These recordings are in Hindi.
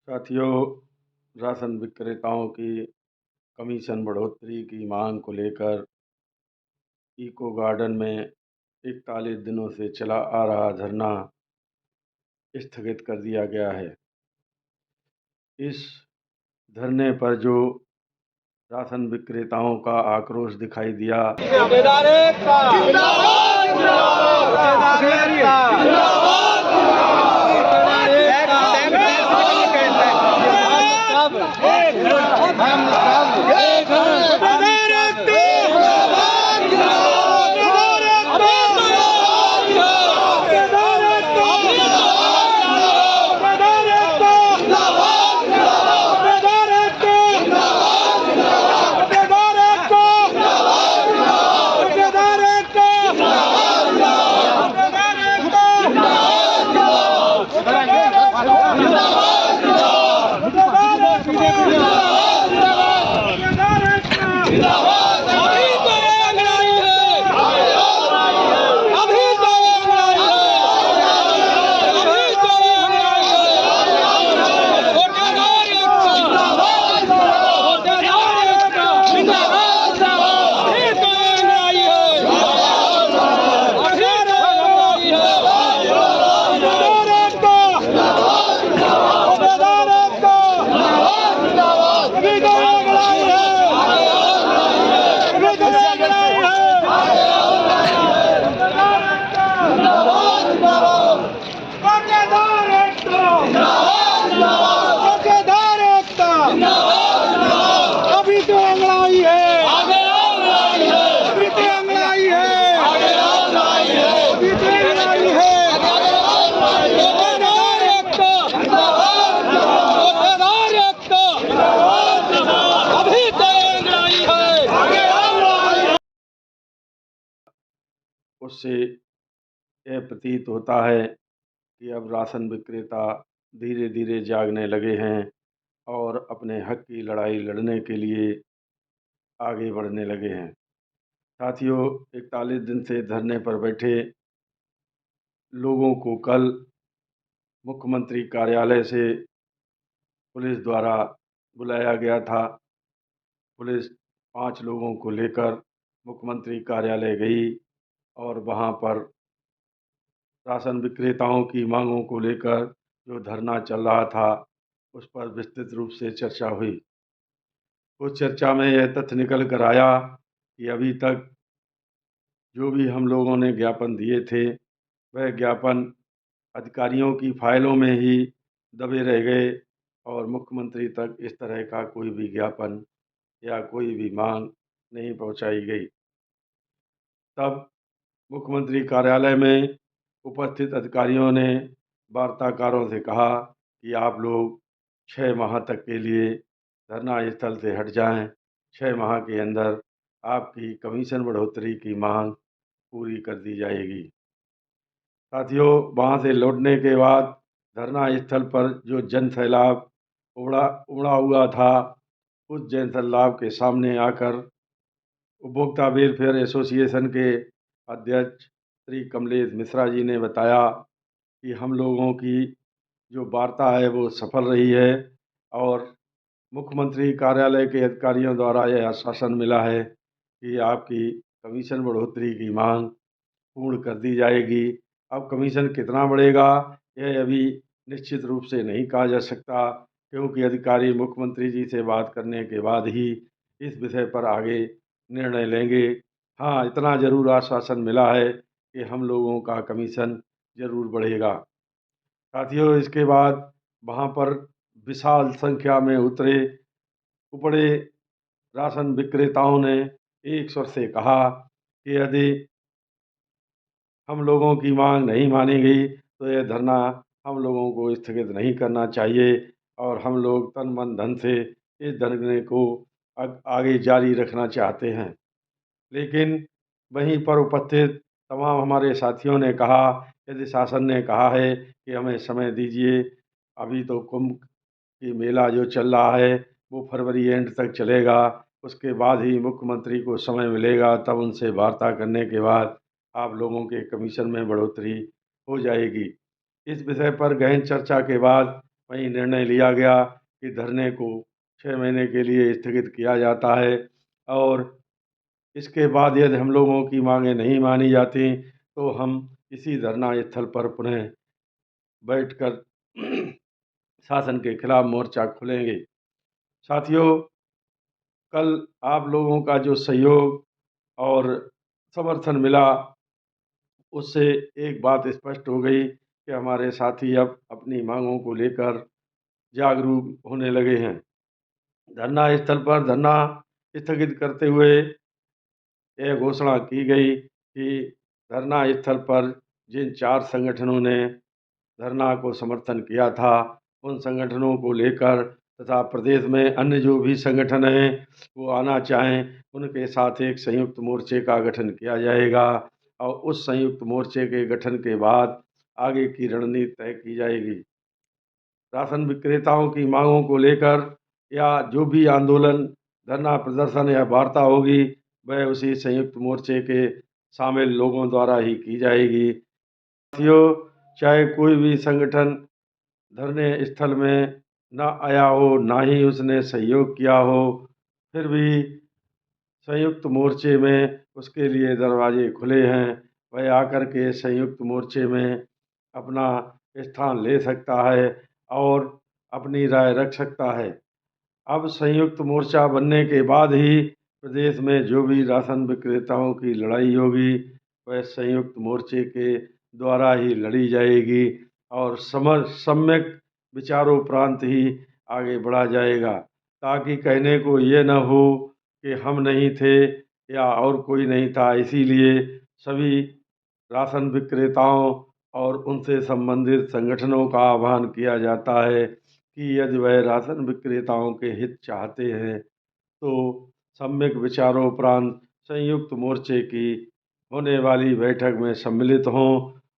साथियों, राशन विक्रेताओं की कमीशन बढ़ोतरी की मांग को लेकर इको गार्डन में 41 दिनों से चला आ रहा धरना स्थगित कर दिया गया है। इस धरने पर जो राशन विक्रेताओं का आक्रोश दिखाई दिया, उससे यह प्रतीत होता है कि अब राशन विक्रेता धीरे धीरे जागने लगे हैं और अपने हक की लड़ाई लड़ने के लिए आगे बढ़ने लगे हैं। साथियों, 41 दिन से धरने पर बैठे लोगों को कल मुख्यमंत्री कार्यालय से पुलिस द्वारा बुलाया गया था। पुलिस 5 लोगों को लेकर मुख्यमंत्री कार्यालय गई और वहां पर राशन विक्रेताओं की मांगों को लेकर जो धरना चल रहा था उस पर विस्तृत रूप से चर्चा हुई। उस चर्चा में यह तथ्य निकल कर आया कि अभी तक जो भी हम लोगों ने ज्ञापन दिए थे वह ज्ञापन अधिकारियों की फाइलों में ही दबे रह गए और मुख्यमंत्री तक इस तरह का कोई भी ज्ञापन या कोई भी मांग नहीं पहुंचाई गई। तब मुख्यमंत्री कार्यालय में उपस्थित अधिकारियों ने वार्ताकारों से कहा कि आप लोग 6 माह तक के लिए धरना स्थल से हट जाएं। 6 माह के अंदर आपकी कमीशन बढ़ोतरी की मांग पूरी कर दी जाएगी। साथियों, वहाँ से लौटने के बाद धरना स्थल पर जो जन सैलाब उमड़ा हुआ था, उस जन सैलाब के सामने आकर उपभोक्ता वेलफेयर एसोसिएशन के अध्यक्ष श्री कमलेश मिश्रा जी ने बताया कि हम लोगों की जो वार्ता है वो सफल रही है और मुख्यमंत्री कार्यालय के अधिकारियों द्वारा यह आश्वासन मिला है कि आपकी कमीशन बढ़ोतरी की मांग पूर्ण कर दी जाएगी। अब कमीशन कितना बढ़ेगा यह अभी निश्चित रूप से नहीं कहा जा सकता, क्योंकि अधिकारी मुख्यमंत्री जी से बात करने के बाद ही इस विषय पर आगे निर्णय लेंगे। हाँ, इतना ज़रूर आश्वासन मिला है कि हम लोगों का कमीशन ज़रूर बढ़ेगा। साथियों, इसके बाद वहाँ पर विशाल संख्या में उपड़े राशन विक्रेताओं ने एक स्वर से कहा कि यदि हम लोगों की मांग नहीं मानी गई तो यह धरना हम लोगों को स्थगित नहीं करना चाहिए और हम लोग तन मन धन से इस धरने को आगे जारी रखना चाहते हैं। लेकिन वहीं पर उपस्थित तमाम हमारे साथियों ने कहा, यदि शासन ने कहा है कि हमें समय दीजिए, अभी तो कुंभ की मेला जो चल रहा है वो फरवरी एंड तक चलेगा, उसके बाद ही मुख्यमंत्री को समय मिलेगा, तब उनसे वार्ता करने के बाद आप लोगों के कमीशन में बढ़ोतरी हो जाएगी। इस विषय पर गहन चर्चा के बाद वहीं निर्णय लिया गया कि धरने को 6 महीने के लिए स्थगित किया जाता है और इसके बाद यदि हम लोगों की मांगें नहीं मानी जाती तो हम इसी धरना स्थल पर पुनः बैठकर शासन के खिलाफ मोर्चा खोलेंगे। साथियों, कल आप लोगों का जो सहयोग और समर्थन मिला, उससे एक बात स्पष्ट हो गई कि हमारे साथी अब अपनी मांगों को लेकर जागरूक होने लगे हैं। धरना स्थल पर धरना स्थगित करते हुए यह घोषणा की गई कि धरना स्थल पर जिन 4 संगठनों ने धरना को समर्थन किया था, उन संगठनों को लेकर तथा प्रदेश में अन्य जो भी संगठन हैं वो आना चाहें, उनके साथ एक संयुक्त मोर्चे का गठन किया जाएगा और उस संयुक्त मोर्चे के गठन के बाद आगे की रणनीति तय की जाएगी। राशन विक्रेताओं की मांगों को लेकर या जो भी आंदोलन, धरना प्रदर्शन या वार्ता होगी, वह उसी संयुक्त मोर्चे के शामिल लोगों द्वारा ही की जाएगी। साथियों, चाहे कोई भी संगठन धरने स्थल में न आया हो, ना ही उसने सहयोग किया हो, फिर भी संयुक्त मोर्चे में उसके लिए दरवाजे खुले हैं। वह आकर के संयुक्त मोर्चे में अपना स्थान ले सकता है और अपनी राय रख सकता है। अब संयुक्त मोर्चा बनने के बाद ही प्रदेश में जो भी राशन विक्रेताओं की लड़ाई होगी, वह संयुक्त मोर्चे के द्वारा ही लड़ी जाएगी और सम्यक विचारोपरांत ही आगे बढ़ा जाएगा, ताकि कहने को ये न हो कि हम नहीं थे या और कोई नहीं था। इसीलिए सभी राशन विक्रेताओं और उनसे संबंधित संगठनों का आह्वान किया जाता है कि यदि वह राशन विक्रेताओं के हित चाहते हैं तो सम्यक विचारोपरांत संयुक्त मोर्चे की होने वाली बैठक में सम्मिलित हों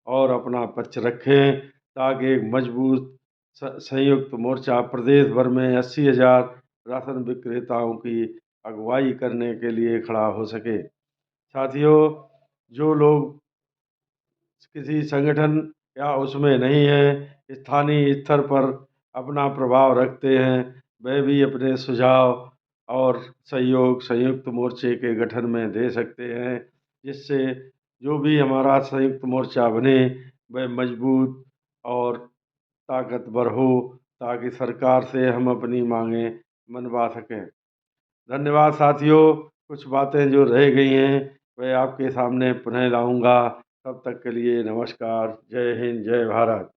और अपना पक्ष रखें, ताकि एक मजबूत संयुक्त मोर्चा प्रदेश भर में 80,000 राशन विक्रेताओं की अगुवाई करने के लिए खड़ा हो सके। साथियों, जो लोग किसी संगठन या उसमें नहीं है, स्थानीय स्तर पर अपना प्रभाव रखते हैं, वह भी अपने सुझाव और सहयोग संयुक्त मोर्चे के गठन में दे सकते हैं, जिससे जो भी हमारा संयुक्त मोर्चा बने वह मजबूत और ताकतवर हो, ताकि सरकार से हम अपनी मांगें मनवा सकें। धन्यवाद साथियों। कुछ बातें जो रह गई हैं वह आपके सामने पुनः लाऊंगा। तब तक के लिए नमस्कार। जय हिंद, जय भारत।